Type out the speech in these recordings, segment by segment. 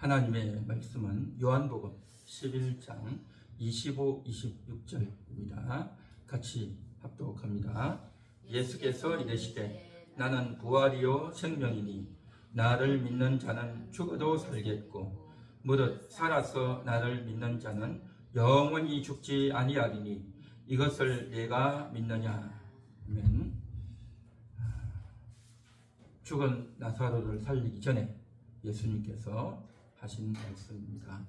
하나님의 말씀은 요한복음 11장 25, 26절입니다. 같이 합독합니다. 예수께서 이르시되 나는 부활이요 생명이니 나를 믿는 자는 죽어도 살겠고 무릇 살아서 나를 믿는 자는 영원히 죽지 아니하리니 이것을 내가 믿느냐. 아멘. 죽은 나사로를 살리기 전에 예수님께서 하신 말씀입니다.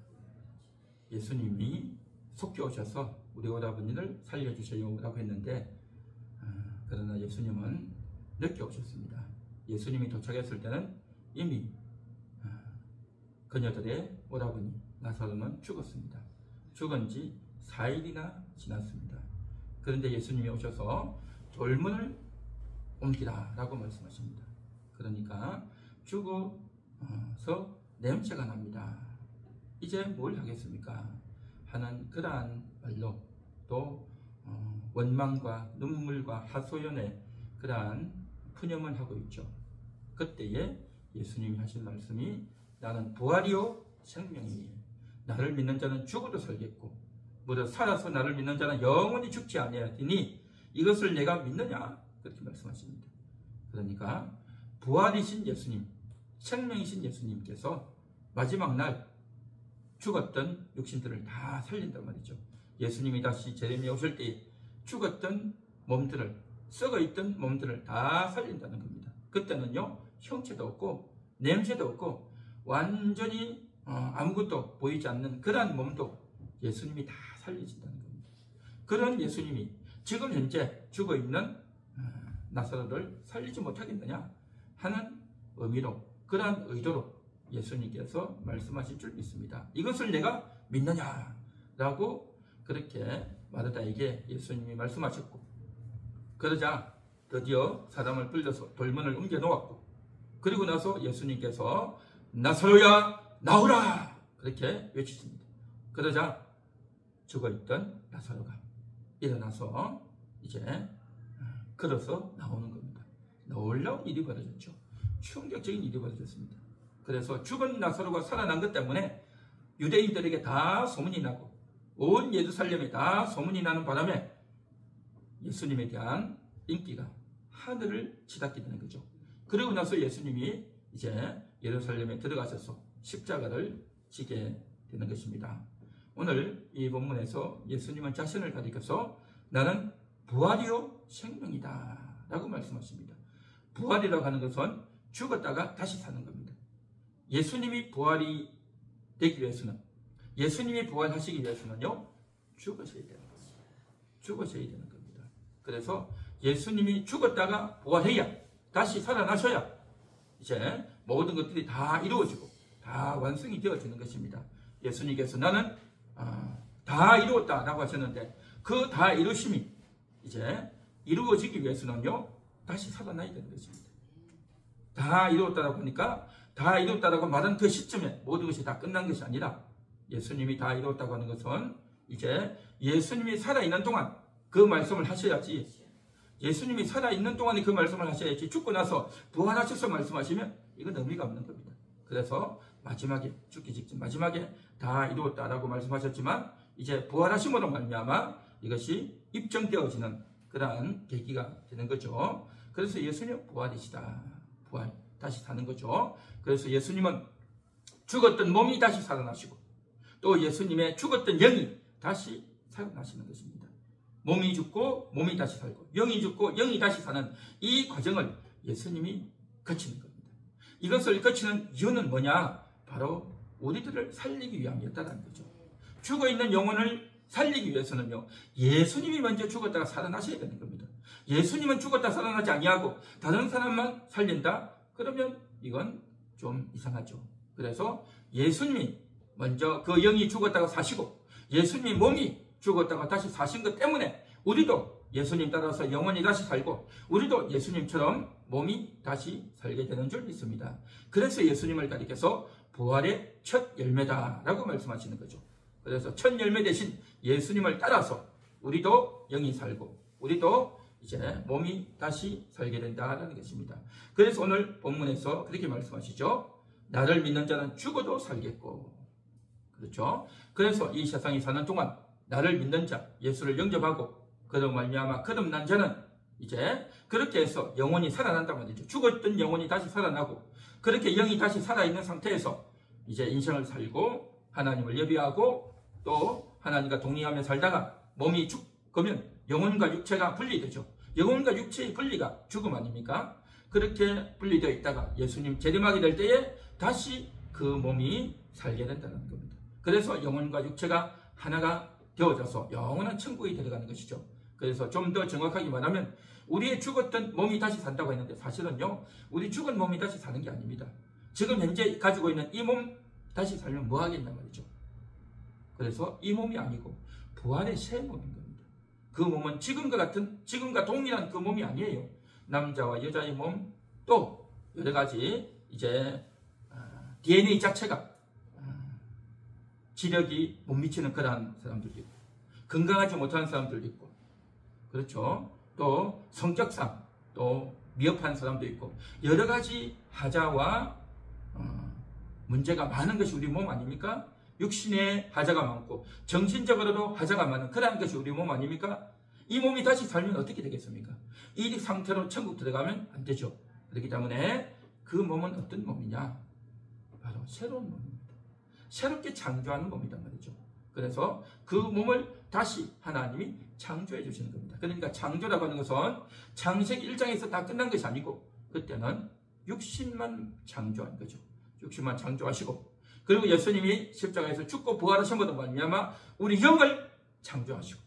예수님이 속죄오셔서 우리 오라버니를 살려주세요 라고 했는데 그러나 예수님은 늦게 오셨습니다. 예수님이 도착했을 때는 이미 그녀들의 오라버니 나사로는 죽었습니다. 죽은 지 4일이나 지났습니다. 그런데 예수님이 오셔서 돌문을 옮기라 라고 말씀하십니다. 그러니까 죽어서 냄새가 납니다. 이제 뭘 하겠습니까? 하는 그러한 말로 또 원망과 눈물과 하소연의 그러한 푸념을 하고 있죠. 그때에 예수님이 하신 말씀이 나는 부활이요 생명이니 나를 믿는 자는 죽어도 살겠고 무릇 살아서 나를 믿는 자는 영원히 죽지 아니하리니 이것을 내가 믿느냐 그렇게 말씀하십니다. 그러니까 부활이신 예수님, 생명이신 예수님께서 마지막 날 죽었던 육신들을 다 살린단 말이죠. 예수님이 다시 재림에 오실 때 죽었던 몸들을, 썩어있던 몸들을 다 살린다는 겁니다. 그때는요 형체도 없고 냄새도 없고 완전히 아무것도 보이지 않는 그러한 몸도 예수님이 다 살리신다는 겁니다. 그런 예수님이 지금 현재 죽어있는 나사로를 살리지 못하겠느냐 하는 의미로, 그러한 의도로 예수님께서 말씀하실 줄 믿습니다. 이것을 내가 믿느냐 라고 그렇게 마르다에게 예수님이 말씀하셨고, 그러자 드디어 사람을 불러서 돌문을 옮겨 놓았고, 그리고 나서 예수님께서 나사로야 나오라 그렇게 외치십니다. 그러자 죽어있던 나사로가 일어나서 이제 걸어서 나오는 겁니다. 놀라운 일이 벌어졌죠. 충격적인 일이 벌어졌습니다. 그래서 죽은 나사로가 살아난 것 때문에 유대인들에게 다 소문이 나고 온 예루살렘에 다 소문이 나는 바람에 예수님에 대한 인기가 하늘을 치닫게 되는 거죠. 그러고 나서 예수님이 이제 예루살렘에 들어가셔서 십자가를 지게 되는 것입니다. 오늘 이 본문에서 예수님은 자신을 가리켜서 나는 부활이요 생명이다 라고 말씀하십니다. 부활이라고 하는 것은 죽었다가 다시 사는 겁니다. 예수님이 부활이 되기 위해서는, 예수님이 부활하시기 위해서는요 죽으셔야 되는 겁니다. 죽으셔야 되는 겁니다. 그래서 예수님이 죽었다가 부활해야, 다시 살아나셔야 이제 모든 것들이 다 이루어지고 다 완성이 되어지는 것입니다. 예수님께서 나는 다 이루었다 라고 하셨는데 그 다 이루심이 이제 이루어지기 위해서는요 다시 살아나야 되는 것입니다. 다 이루었다라고 하니까 다 이루었다라고 말하는 그 시점에 모든 것이 다 끝난 것이 아니라 예수님이 다 이루었다고 하는 것은 이제 예수님이 살아있는 동안 그 말씀을 하셔야지, 예수님이 살아있는 동안에 그 말씀을 하셔야지 죽고 나서 부활하셔서 말씀하시면 이건 의미가 없는 겁니다. 그래서 마지막에 죽기 직전 마지막에 다 이루었다라고 말씀하셨지만 이제 부활하심으로 말미암아 이것이 입증되어지는 그러한 계기가 되는 거죠. 그래서 예수님은 부활이시다. 부활, 다시 사는 거죠. 그래서 예수님은 죽었던 몸이 다시 살아나시고 또 예수님의 죽었던 영이 다시 살아나시는 것입니다. 몸이 죽고 몸이 다시 살고 영이 죽고 영이 다시 사는 이 과정을 예수님이 거치는 겁니다. 이것을 거치는 이유는 뭐냐? 바로 우리들을 살리기 위함이었다는 거죠. 죽어있는 영혼을 살리기 위해서는요 예수님이 먼저 죽었다가 살아나셔야 되는 겁니다. 예수님은 죽었다 살아나지 아니하고 다른 사람만 살린다? 그러면 이건 좀 이상하죠. 그래서 예수님이 먼저 그 영이 죽었다가 사시고 예수님이 몸이 죽었다가 다시 사신 것 때문에 우리도 예수님 따라서 영원히 다시 살고 우리도 예수님처럼 몸이 다시 살게 되는 줄 믿습니다. 그래서 예수님을 가리켜서 부활의 첫 열매다라고 말씀하시는 거죠. 그래서 첫 열매 대신 예수님을 따라서 우리도 영이 살고 우리도 이제 몸이 다시 살게 된다는 것입니다. 그래서 오늘 본문에서 그렇게 말씀하시죠. 나를 믿는 자는 죽어도 살겠고. 그렇죠? 그래서 이 세상에 사는 동안 나를 믿는 자, 예수를 영접하고 그로 말미암아 거듭난 자는 이제 그렇게 해서 영혼이 살아난단 말이죠. 죽었던 영혼이 다시 살아나고 그렇게 영이 다시 살아있는 상태에서 이제 인생을 살고 하나님을 예비하고 또 하나님과 동의하며 살다가 몸이 죽으면 영혼과 육체가 분리되죠. 영혼과 육체의 분리가 죽음 아닙니까? 그렇게 분리되어 있다가 예수님 재림하게 될 때에 다시 그 몸이 살게 된다는 겁니다. 그래서 영혼과 육체가 하나가 되어져서 영원한 천국에 들어가는 것이죠. 그래서 좀 더 정확하게 말하면 우리의 죽었던 몸이 다시 산다고 했는데 사실은요, 우리 죽은 몸이 다시 사는 게 아닙니다. 지금 현재 가지고 있는 이 몸 다시 살면 뭐 하겠단 말이죠. 그래서 이 몸이 아니고 부활의 새 몸인 겁니다. 그 몸은 지금과 동일한 그 몸이 아니에요. 남자와 여자의 몸, 또 여러 가지 이제 DNA 자체가 지력이 못 미치는 그러한 사람들도 있고, 건강하지 못한 사람들도 있고, 그렇죠. 또 성격상 또 미흡한 사람도 있고, 여러 가지 하자와 문제가 많은 것이 우리 몸 아닙니까? 육신에 하자가 많고 정신적으로도 하자가 많은 그러한 것이 우리 몸 아닙니까? 이 몸이 다시 살면 어떻게 되겠습니까? 이 상태로 천국 들어가면 안 되죠. 그렇기 때문에 그 몸은 어떤 몸이냐? 바로 새로운 몸입니다. 새롭게 창조하는 몸이란 말이죠. 그래서 그 몸을 다시 하나님이 창조해 주시는 겁니다. 그러니까 창조라고 하는 것은 창세기 1장에서 다 끝난 것이 아니고 그때는 육신만 창조한 거죠. 육신만 창조하시고, 그리고 예수님이 십자가에서 죽고 부활하신 것으로 말미암아 우리 영을 창조하시고,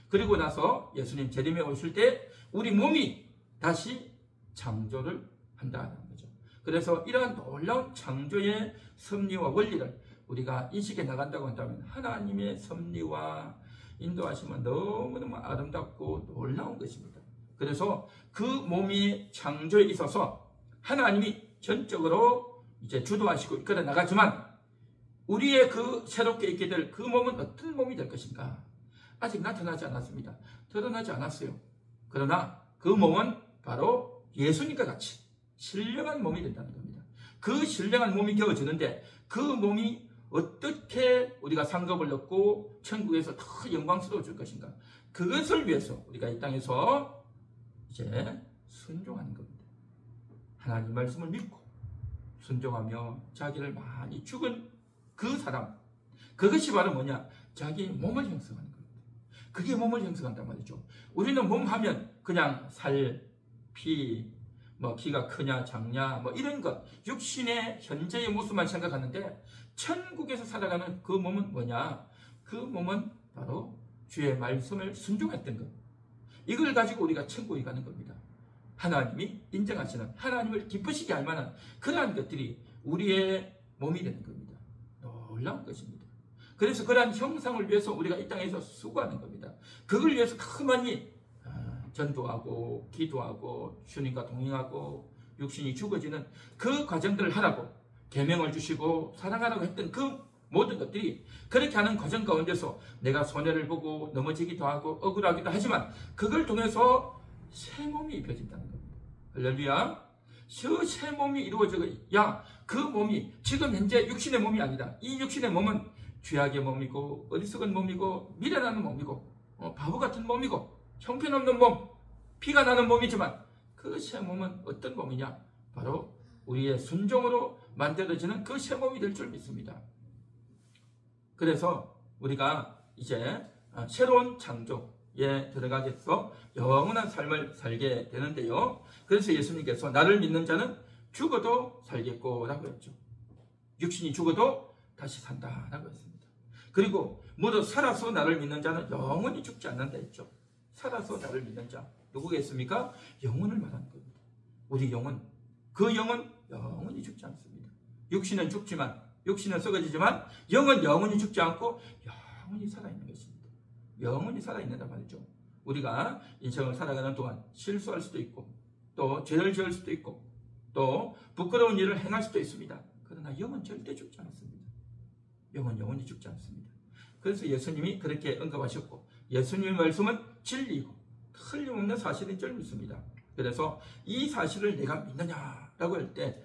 그리고 나서 예수님 재림에 오실 때 우리 몸이 다시 창조를 한다는 거죠. 그래서 이러한 놀라운 창조의 섭리와 원리를 우리가 인식해 나간다고 한다면 하나님의 섭리와 인도하심은 너무너무 아름답고 놀라운 것입니다. 그래서 그 몸이 창조에 있어서 하나님이 전적으로 이제 주도하시고 이끌어 나가지만 우리의 그 새롭게 있게 될 그 몸은 어떤 몸이 될 것인가? 아직 나타나지 않았습니다. 드러나지 않았어요. 그러나 그 몸은 바로 예수님과 같이 신령한 몸이 된다는 겁니다. 그 신령한 몸이 되어지는데 그 몸이 어떻게 우리가 상급을 얻고 천국에서 더 영광스러워질 것인가? 그것을 위해서 우리가 이 땅에서 이제 순종하는 겁니다. 하나님 말씀을 믿고 순종하며 자기를 많이 죽은 그 사람, 그것이 바로 뭐냐? 자기 몸을 형성하는 겁니다. 그게 몸을 형성한단 말이죠. 우리는 몸 하면 그냥 살, 피, 뭐 키가 크냐 작냐 뭐 이런 것, 육신의 현재의 모습만 생각하는데 천국에서 살아가는 그 몸은 뭐냐? 그 몸은 바로 주의 말씀을 순종했던 것. 이걸 가지고 우리가 천국에 가는 겁니다. 하나님이 인정하시는, 하나님을 기쁘시게 할 만한 그러한 것들이 우리의 몸이 되는 겁니다. 놀라운 것입니다. 그래서 그러한 형상을 위해서 우리가 이 땅에서 수고하는 겁니다. 그걸 위해서 더 많이 전도하고 기도하고 주님과 동행하고 육신이 죽어지는 그 과정들을 하라고 계명을 주시고 사랑하라고 했던 그 모든 것들이, 그렇게 하는 과정 가운데서 내가 손해를 보고 넘어지기도 하고 억울하기도 하지만 그걸 통해서 새 몸이 입혀진다는 겁니다. 할렐루야. 그 새 몸이 이루어져야 그 몸이 지금 현재 육신의 몸이 아니다. 이 육신의 몸은 죄악의 몸이고 어리석은 몸이고 미련한 몸이고 바보 같은 몸이고 형편없는 몸, 피가 나는 몸이지만 그 새 몸은 어떤 몸이냐? 바로 우리의 순종으로 만들어지는 그 새 몸이 될 줄 믿습니다. 그래서 우리가 이제 새로운 창조에 들어가겠어 영원한 삶을 살게 되는데요. 그래서 예수님께서 나를 믿는 자는 죽어도 살겠고 라고 했죠. 육신이 죽어도 다시 산다 라고 했습니다. 그리고 모두 살아서 나를 믿는 자는 영원히 죽지 않는다 했죠. 살아서 나를 믿는 자 누구겠습니까? 영혼을 말하는 겁니다. 우리 영혼, 그 영은 영원히 죽지 않습니다. 육신은 죽지만, 육신은 썩어지지만 영은 영원히 죽지 않고 영원히 살아있는 것입니다. 영원히 살아있는단 말이죠. 우리가 인생을 살아가는 동안 실수할 수도 있고 또 죄를 지을 수도 있고 또 부끄러운 일을 행할 수도 있습니다. 그러나 영은 절대 죽지 않습니다. 영은 영원히 죽지 않습니다. 그래서 예수님이 그렇게 언급하셨고 예수님의 말씀은 진리이고 틀림없는 사실인 줄 믿습니다. 그래서 이 사실을 내가 믿느냐라고 라고 할 때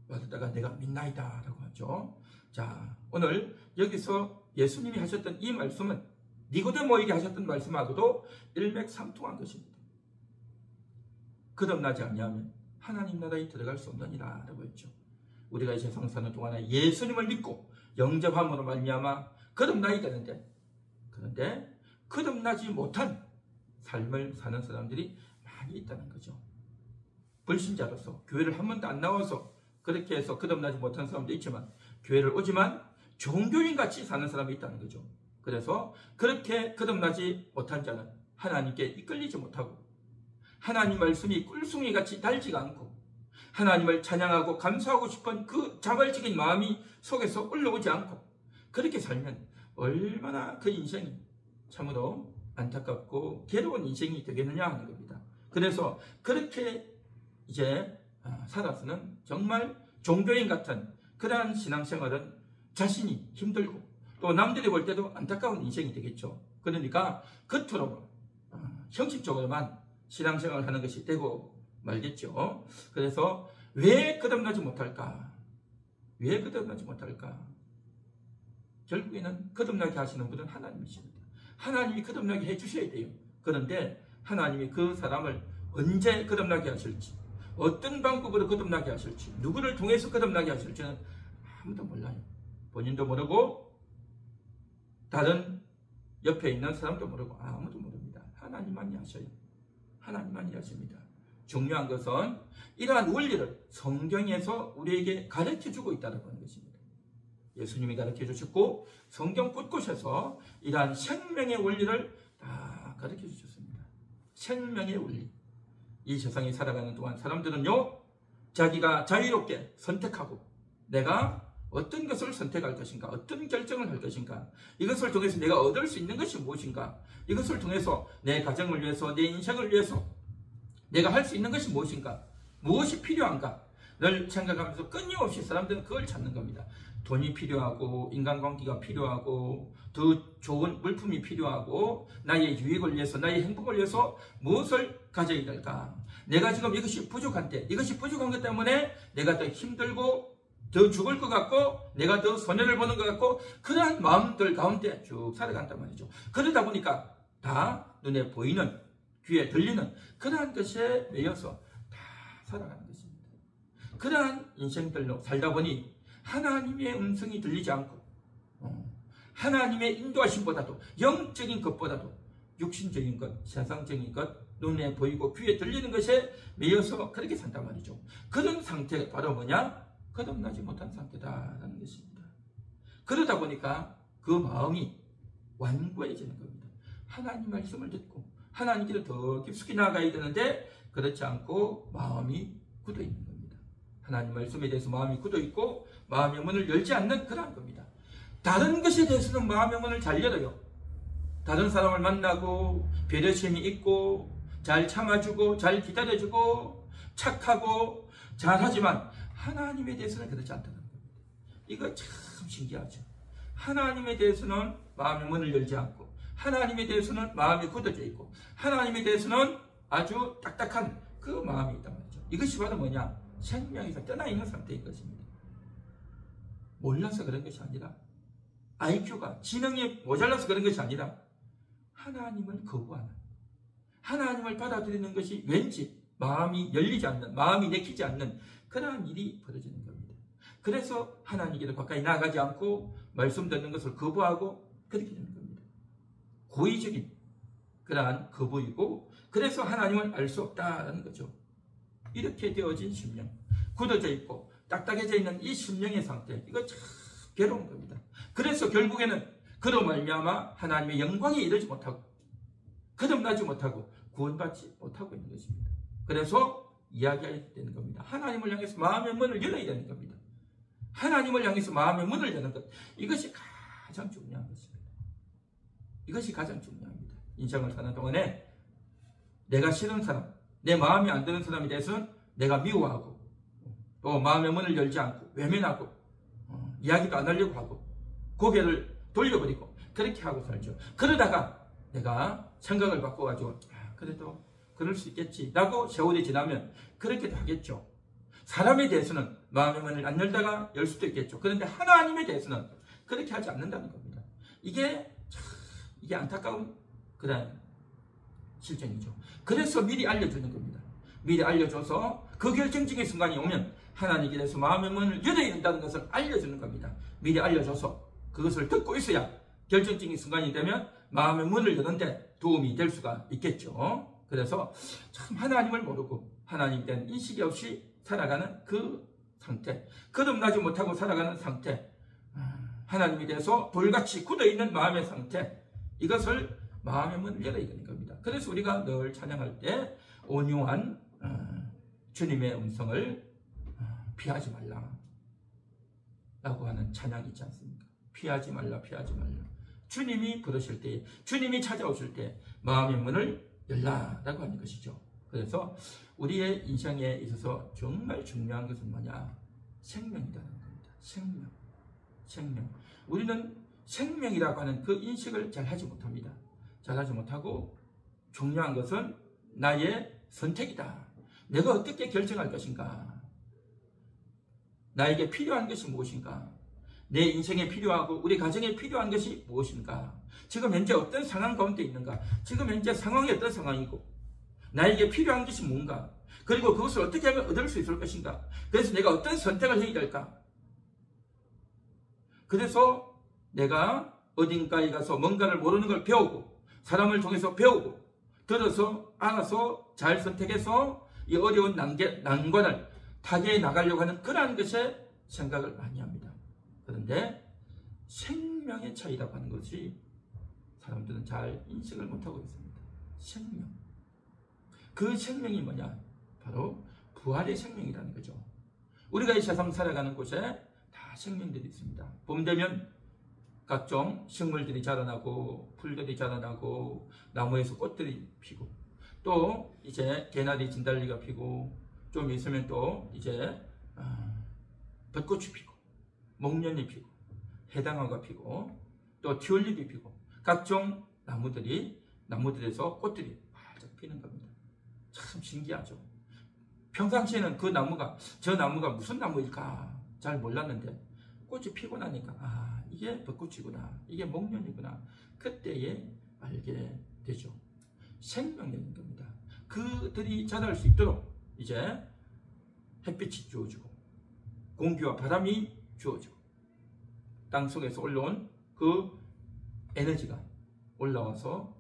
받았다가 내가 믿나이다 라고 하죠. 자, 오늘 여기서 예수님이 하셨던 이 말씀은 니고데모에게 하셨던 말씀하고도 일맥상통한 것입니다. 거듭나지 아니하면 하나님 나라에 들어갈 수 없느니라 라고 했죠. 우리가 이 세상 사는 동안에 예수님을 믿고 영접함으로 말미암아 거듭나야 되는데, 그런데 거듭나지 못한 삶을 사는 사람들이 많이 있다는 거죠. 불신자로서 교회를 한 번도 안 나와서 그렇게 해서 거듭나지 못한 사람도 있지만, 교회를 오지만 종교인같이 사는 사람이 있다는 거죠. 그래서 그렇게 거듭나지 못한 자는 하나님께 이끌리지 못하고, 하나님 말씀이 꿀송이같이 달지가 않고, 하나님을 찬양하고 감사하고 싶은 그 자발적인 마음이 속에서 올라오지 않고, 그렇게 살면 얼마나 그 인생이 참으로 안타깝고 괴로운 인생이 되겠느냐 하는 겁니다. 그래서 그렇게 이제 살아서는 정말 종교인 같은 그러한 신앙생활은 자신이 힘들고 또 남들이 볼 때도 안타까운 인생이 되겠죠. 그러니까 겉으로 형식적으로만 신앙생활을 하는 것이 되고 말겠죠. 그래서 왜 거듭나지 못할까? 왜 거듭나지 못할까? 결국에는 거듭나게 하시는 분은 하나님이십니다. 하나님이 거듭나게 해주셔야 돼요. 그런데 하나님이 그 사람을 언제 거듭나게 하실지, 어떤 방법으로 거듭나게 하실지, 누구를 통해서 거듭나게 하실지는 아무도 몰라요. 본인도 모르고 다른 옆에 있는 사람도 모르고 아무도 모릅니다. 하나님만이 하셔요. 하나님만이 하십니다. 중요한 것은 이러한 원리를 성경에서 우리에게 가르쳐주고 있다는 것입니다. 예수님이 가르쳐주셨고 성경 곳곳에서 이러한 생명의 원리를 다 가르쳐주셨습니다. 생명의 원리. 이 세상에 살아가는 동안 사람들은요, 자기가 자유롭게 선택하고 내가 어떤 것을 선택할 것인가, 어떤 결정을 할 것인가, 이것을 통해서 내가 얻을 수 있는 것이 무엇인가, 이것을 통해서 내 가정을 위해서, 내 인생을 위해서 내가 할 수 있는 것이 무엇인가, 무엇이 필요한가를 생각하면서 끊임없이 사람들은 그걸 찾는 겁니다. 돈이 필요하고, 인간관계가 필요하고, 더 좋은 물품이 필요하고, 나의 유익을 위해서, 나의 행복을 위해서 무엇을 가져야 될까? 내가 지금 이것이 부족한데, 이것이 부족한 것 때문에 내가 더 힘들고 더 죽을 것 같고 내가 더 손해를 보는 것 같고, 그러한 마음들 가운데 쭉 살아간단 말이죠. 그러다 보니까 다 눈에 보이는, 귀에 들리는 그러한 것에 매여서 다 살아가는 것입니다. 그러한 인생들로 살다 보니 하나님의 음성이 들리지 않고 하나님의 인도하심보다도, 영적인 것보다도 육신적인 것, 세상적인 것, 눈에 보이고 귀에 들리는 것에 매여서 그렇게 산단 말이죠. 그런 상태가 바로 뭐냐? 거듭나지 못한 상태다라는 것입니다. 그러다 보니까 그 마음이 완고해지는 겁니다. 하나님 말씀을 듣고 하나님께로 더 깊숙이 나아가야 되는데 그렇지 않고 마음이 굳어 있는 겁니다. 하나님 말씀에 대해서 마음이 굳어 있고 마음의 문을 열지 않는 그러한 겁니다. 다른 것에 대해서는 마음의 문을 잘 열어요. 다른 사람을 만나고 배려심이 있고 잘 참아주고 잘 기다려주고 착하고 잘하지만 하나님에 대해서는 그렇지 않다는 겁니다. 이거 참 신기하죠. 하나님에 대해서는 마음의 문을 열지 않고, 하나님에 대해서는 마음이 굳어져 있고, 하나님에 대해서는 아주 딱딱한 그 마음이 있단 말이죠. 이것이 바로 뭐냐? 생명에서 떠나 있는 상태인 것입니다. 몰라서 그런 것이 아니라, IQ가, 지능이 모자라서 그런 것이 아니라, 하나님을 거부하는, 하나님을 받아들이는 것이 왠지 마음이 열리지 않는, 마음이 내키지 않는 그러한 일이 벌어지는 겁니다. 그래서 하나님께로 가까이 나아가지 않고 말씀 듣는 것을 거부하고 그렇게 되는 겁니다. 고의적인 그러한 거부이고, 그래서 하나님을 알 수 없다는 거죠. 이렇게 되어진 심령, 굳어져 있고 딱딱해져 있는 이 심령의 상태, 이거 참 괴로운 겁니다. 그래서 결국에는 그로 말미암아 하나님의 영광에 이르지 못하고 거듭나지 못하고 구원받지 못하고 있는 것입니다. 그래서 이야기해야 되는 겁니다. 하나님을 향해서 마음의 문을 열어야 되는 겁니다. 하나님을 향해서 마음의 문을 여는 것, 이것이 가장 중요한 것입니다. 이것이 가장 중요합니다. 인생을 사는 동안에 내가 싫은 사람, 내 마음에 안 드는 사람에 대해서는 내가 미워하고 또 마음의 문을 열지 않고 외면하고 이야기도 안 하려고 하고 고개를 돌려버리고 그렇게 하고 살죠. 그러다가 내가 생각을 바꿔가지고 그래도 그럴 수 있겠지 라고 세월이 지나면 그렇게도 하겠죠. 사람에 대해서는 마음의 문을 안 열다가 열 수도 있겠죠. 그런데 하나님에 대해서는 그렇게 하지 않는다는 겁니다. 이게 안타까운 그런 실정이죠. 그래서 미리 알려주는 겁니다. 미리 알려줘서 그 결정적인 순간이 오면 하나님께서 마음의 문을 열어야 된다는 것을 알려주는 겁니다. 미리 알려줘서 그것을 듣고 있어야 결정적인 순간이 되면 마음의 문을 여는데 도움이 될 수가 있겠죠. 그래서 참 하나님을 모르고 하나님에 대한 인식이 없이 살아가는 그 상태, 거듭나지 못하고 살아가는 상태, 하나님에 대해서 돌같이 굳어있는 마음의 상태, 이것을 마음의 문을 열어야 되는 겁니다. 그래서 우리가 늘 찬양할 때 온유한 주님의 음성을 피하지 말라 라고 하는 찬양이 있지 않습니까? 피하지 말라, 피하지 말라. 주님이 부르실 때, 주님이 찾아오실 때 마음의 문을 열라라고 하는 것이죠. 그래서 우리의 인생에 있어서 정말 중요한 것은 뭐냐? 생명이라는 겁니다. 생명. 우리는 생명이라고 하는 그 인식을 잘 하지 못합니다. 잘 하지 못하고 중요한 것은 나의 선택이다. 내가 어떻게 결정할 것인가? 나에게 필요한 것이 무엇인가? 내 인생에 필요하고 우리 가정에 필요한 것이 무엇인가? 지금 현재 어떤 상황 가운데 있는가? 지금 현재 상황이 어떤 상황이고 나에게 필요한 것이 뭔가? 그리고 그것을 어떻게 하면 얻을 수 있을 것인가? 그래서 내가 어떤 선택을 해야 될까? 그래서 내가 어딘가에 가서 뭔가를 모르는 걸 배우고 사람을 통해서 배우고 들어서 알아서 잘 선택해서 이 어려운 난관을 타개해 나가려고 하는 그러한 것에 생각을 많이 합니다. 그런데 생명의 차이라고 하는 것이 사람들은 잘 인식을 못하고 있습니다. 생명. 그 생명이 뭐냐? 바로 부활의 생명이라는 거죠. 우리가 이 세상 살아가는 곳에 다 생명들이 있습니다. 봄 되면 각종 식물들이 자라나고 풀들이 자라나고 나무에서 꽃들이 피고 또 이제 개나리 진달리가 피고 좀 있으면 또 이제 벚꽃이 피고 목련이 피고 해당화가 피고 또 튤립이 피고 각종 나무들에서 꽃들이 활짝 피는 겁니다. 참 신기하죠. 평상시에는 그 나무가 저 나무가 무슨 나무일까 잘 몰랐는데 꽃이 피고 나니까 이게 벚꽃이구나, 이게 목련이구나, 그때에 알게 되죠. 생명력인 겁니다. 그들이 자랄 수 있도록 이제 햇빛이 주어지고 공기와 바람이 주어지고 땅 속에서 올라온 그 에너지가 올라와서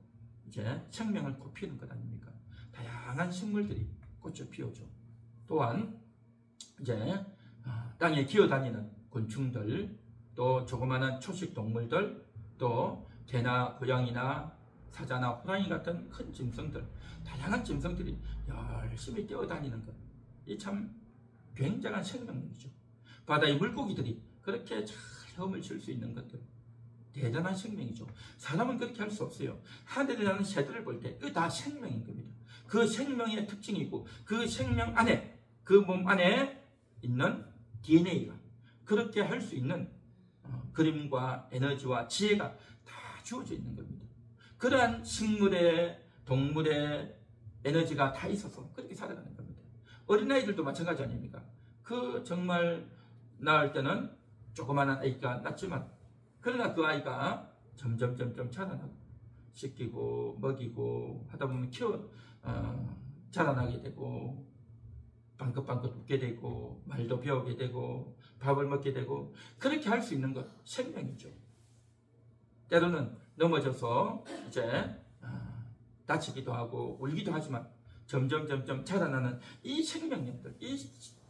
이제 생명을 꽃피우는 것 아닙니까? 다양한 식물들이 꽃을 피우죠. 또한 이제 땅에 기어다니는 곤충들, 또 조그마한 초식 동물들, 또 개나 고양이나 사자나 호랑이 같은 큰 짐승들, 다양한 짐승들이 열심히 뛰어다니는 것, 이 참 굉장한 생명력이죠. 바다의 물고기들이 그렇게 잘 헤엄을 칠 수 있는 것들, 대단한 생명이죠. 사람은 그렇게 할 수 없어요. 하늘에 나는 새들을 볼 때 그 다 생명인 겁니다. 그 생명의 특징이고 그 생명 안에, 그 몸 안에 있는 DNA가 그렇게 할 수 있는 그림과 에너지와 지혜가 다 주어져 있는 겁니다. 그러한 식물의, 동물의 에너지가 다 있어서 그렇게 살아가는 겁니다. 어린아이들도 마찬가지 아닙니까? 그 정말 낳을 때는 조그마한 아이가 낳지만 그러나 그 아이가 점점 자라나고 씻기고 먹이고 하다 보면 자라나게 되고 방긋방긋 웃게 되고 말도 배우게 되고 밥을 먹게 되고 그렇게 할 수 있는 것 생명이죠. 때로는 넘어져서 이제 다치기도 하고 울기도 하지만 점점 자라나는 이 생명력들, 이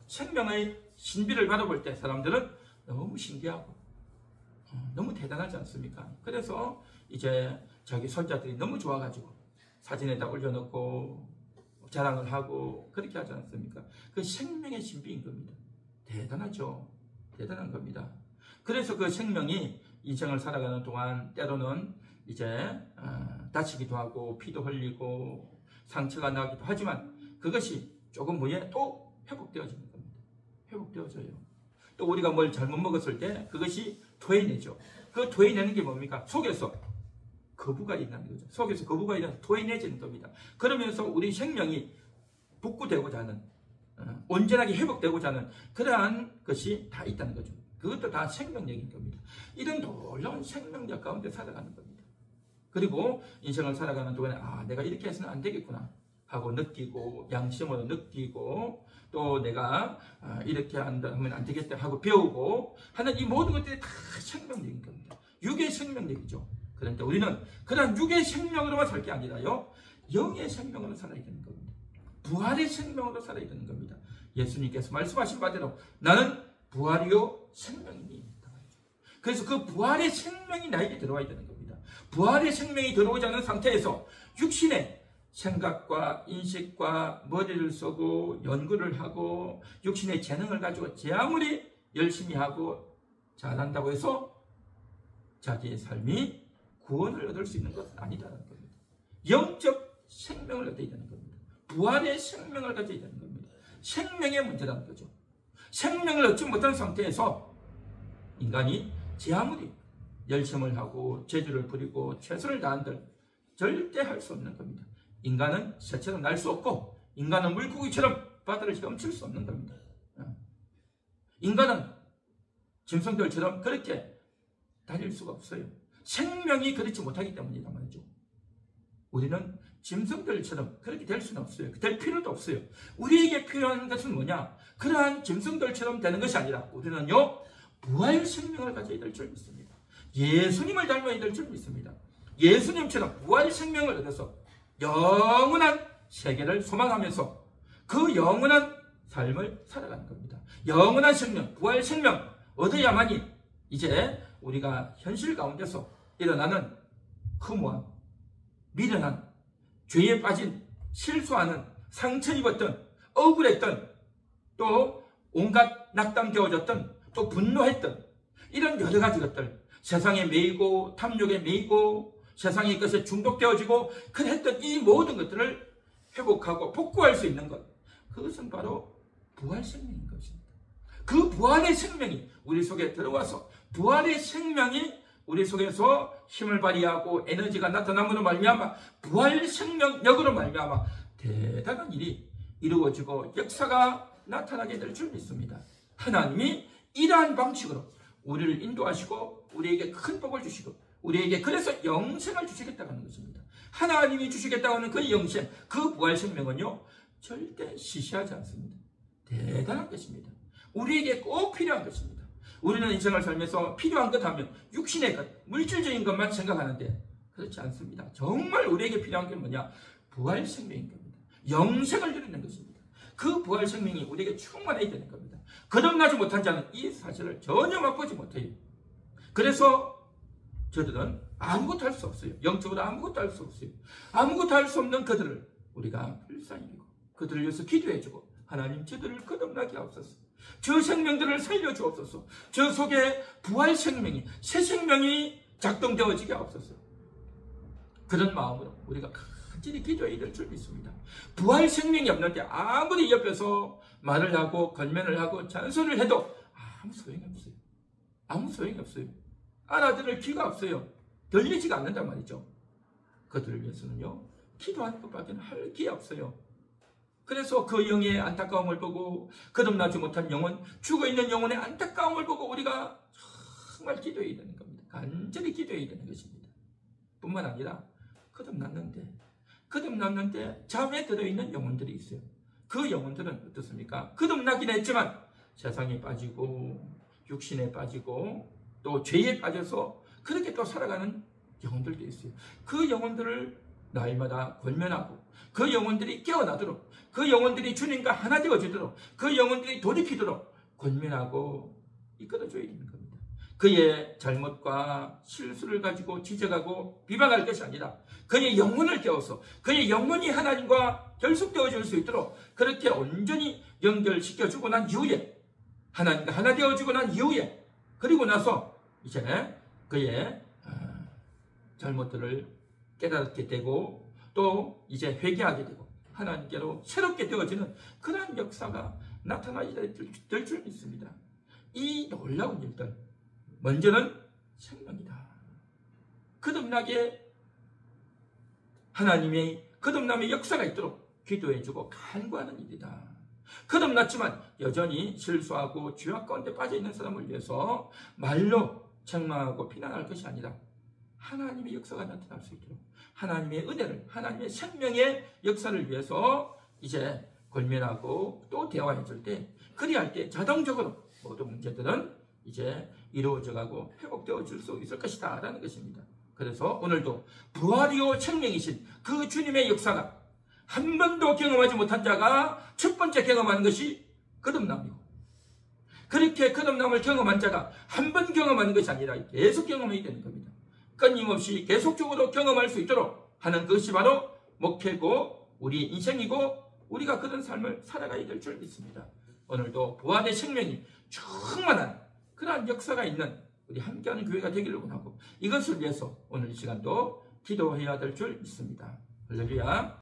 생명의 신비를 바라볼 때 사람들은 너무 신기하고 너무 대단하지 않습니까? 그래서 이제 자기 손자들이 너무 좋아가지고 사진에다 올려놓고 자랑을 하고 그렇게 하지 않습니까? 그 생명의 신비인 겁니다. 대단하죠. 대단한 겁니다. 그래서 그 생명이 인생을 살아가는 동안 때로는 이제 다치기도 하고 피도 흘리고 상처가 나기도 하지만 그것이 조금 후에 또 회복되어지는 겁니다. 회복되어져요. 또 우리가 뭘 잘못 먹었을 때 그것이 토해내죠. 그 토해내는 게 뭡니까? 속에서 거부가 있다는 거죠. 속에서 거부가 있는 토해내지는 겁니다. 그러면서 우리 생명이 복구되고자 하는 온전하게 회복되고자 하는 그러한 것이 다 있다는 거죠. 그것도 다 생명력인 겁니다. 이런 놀라운 생명력 가운데 살아가는 겁니다. 그리고 인생을 살아가는 동안에 내가 이렇게 해서는 안 되겠구나 하고 느끼고, 양심으로 느끼고, 또 내가 이렇게 하면 안 되겠다 하고 배우고 하는 이 모든 것들이 다 생명력인 겁니다. 육의 생명력이죠. 그런데 우리는 그런 육의 생명으로만 살 게 아니라요, 영의 생명으로 살아야 되는 겁니다. 부활의 생명으로 살아야 되는 겁니다. 예수님께서 말씀하신 바대로 나는 부활이요 생명입니다. 그래서 그 부활의 생명이 나에게 들어와야 되는 겁니다. 부활의 생명이 들어오지 않은 상태에서 육신의 생각과 인식과 머리를 쓰고 연구를 하고 육신의 재능을 가지고 제 아무리 열심히 하고 잘한다고 해서 자기의 삶이 구원을 얻을 수 있는 것은 아니다라는 겁니다. 영적 생명을 얻어야 되는 겁니다. 부활의 생명을 가져야 되는 겁니다. 생명의 문제라는 거죠. 생명을 얻지 못한 상태에서 인간이 제 아무리 열심을 하고 재주를 부리고 최선을 다한들 절대 할 수 없는 겁니다. 인간은 새처럼 날 수 없고, 인간은 물고기처럼 바다를 헤엄칠 수 없는 겁니다. 인간은 짐승들처럼 그렇게 다닐 수가 없어요. 생명이 그렇지 못하기 때문이다 말이죠. 우리는 짐승들처럼 그렇게 될 수는 없어요. 될 필요도 없어요. 우리에게 필요한 것은 뭐냐? 그러한 짐승들처럼 되는 것이 아니라 우리는요, 부활 생명을 가져야 될 줄 믿습니다. 예수님을 닮아야 될 줄 믿습니다. 예수님처럼 부활 생명을 얻어서 영원한 세계를 소망하면서 그 영원한 삶을 살아가는 겁니다. 영원한 생명, 부활 생명 얻어야만이 이제 우리가 현실 가운데서 일어나는 허무함, 미련한, 죄에 빠진, 실수하는, 상처 입었던, 억울했던, 또 온갖 낙담되어졌던, 또 분노했던 이런 여러 가지 것들, 세상에 매이고 탐욕에 매이고 세상의 것에 중독되어지고 그랬던 이 모든 것들을 회복하고 복구할 수 있는 것, 그것은 바로 부활 생명인 것입니다. 그 부활의 생명이 우리 속에 들어와서 부활의 생명이 우리 속에서 힘을 발휘하고 에너지가 나타남으로 말미암아 부활 생명력으로 말미암아 대단한 일이 이루어지고 역사가 나타나게 될 줄 믿습니다. 하나님이 이러한 방식으로 우리를 인도하시고 우리에게 큰 복을 주시고 우리에게 그래서 영생을 주시겠다고 하는 것입니다. 하나님이 주시겠다고 하는 그 영생, 그 부활 생명은요, 절대 시시하지 않습니다. 대단한 것입니다. 우리에게 꼭 필요한 것입니다. 우리는 인생을 살면서 필요한 것 하면 육신의 것, 물질적인 것만 생각하는데 그렇지 않습니다. 정말 우리에게 필요한 게 뭐냐? 부활 생명인 겁니다. 영생을 누리는 것입니다. 그 부활 생명이 우리에게 충만해야 되는 겁니다. 거듭나지 못한 자는 이 사실을 전혀 맛보지 못해요. 그래서 저들은 아무것도 할 수 없어요. 영적으로 아무것도 할 수 없어요. 아무것도 할 수 없는 그들을 우리가 불쌍히 여기고 그들을 위해서 기도해주고 하나님 저들을 거듭나게 하옵소서. 저 생명들을 살려주옵소서. 저 속에 부활 생명이, 새 생명이 작동되어지게 하옵소서. 그런 마음으로 우리가 간절히 기도해야 될 줄 믿습니다. 부활 생명이 없는데 아무리 옆에서 말을 하고 건면을 하고 잔소리를 해도 아무 소용이 없어요. 아무 소용이 없어요. 알아들을 귀가 없어요. 들리지가 않는단 말이죠. 그들을 위해서는요, 기도하는 것밖에 할 게 없어요. 그래서 그 영의 안타까움을 보고 거듭나지 못한 영혼, 죽어있는 영혼의 안타까움을 보고 우리가 정말 기도해야 되는 겁니다. 간절히 기도해야 되는 것입니다. 뿐만 아니라 거듭났는데 잠에 들어있는 영혼들이 있어요. 그 영혼들은 어떻습니까? 거듭나긴 했지만 세상에 빠지고 육신에 빠지고 또 죄에 빠져서 그렇게 또 살아가는 영혼들도 있어요. 그 영혼들을 날마다 권면하고 그 영혼들이 깨어나도록, 그 영혼들이 주님과 하나 되어지도록, 그 영혼들이 돌이키도록 권면하고 이끌어줘야 되는 겁니다. 그의 잘못과 실수를 가지고 지적하고 비방할 것이 아니라 그의 영혼을 깨워서 그의 영혼이 하나님과 결속되어질 수 있도록 그렇게 온전히 연결시켜주고 난 이후에, 하나님과 하나 되어지고 난 이후에, 그리고 나서 이제 그의 잘못들을 깨닫게 되고 또 이제 회개하게 되고 하나님께로 새롭게 되어지는 그런 역사가 나타나게 될 줄 믿습니다. 이 놀라운 일들, 먼저는 생명이다. 거듭나게 하나님의 거듭남의 역사가 있도록 기도해주고 간구하는 일이다. 거듭났지만 여전히 실수하고 죄악 가운데 빠져있는 사람을 위해서 말로 책망하고 비난할 것이 아니라 하나님의 역사가 나타날 수 있도록 하나님의 은혜를, 하나님의 생명의 역사를 위해서 이제 권면하고 또 대화해 줄 때, 그리할 때 자동적으로 모든 문제들은 이제 이루어져가고 회복되어 줄 수 있을 것이다 라는 것입니다. 그래서 오늘도 부활이요 생명이신 그 주님의 역사가 한 번도 경험하지 못한 자가 첫 번째 경험하는 것이 거듭남이고, 그렇게 거듭남을 경험한 자가 한 번 경험하는 것이 아니라 계속 경험해야 되는 겁니다. 끊임없이 계속적으로 경험할 수 있도록 하는 것이 바로 목회고 우리 인생이고 우리가 그런 삶을 살아가야 될 줄 믿습니다. 오늘도 부활의 생명이 충만한 그러한 역사가 있는 우리 함께하는 교회가 되기를 원하고, 이것을 위해서 오늘 이 시간도 기도해야 될 줄 믿습니다. 할렐루야.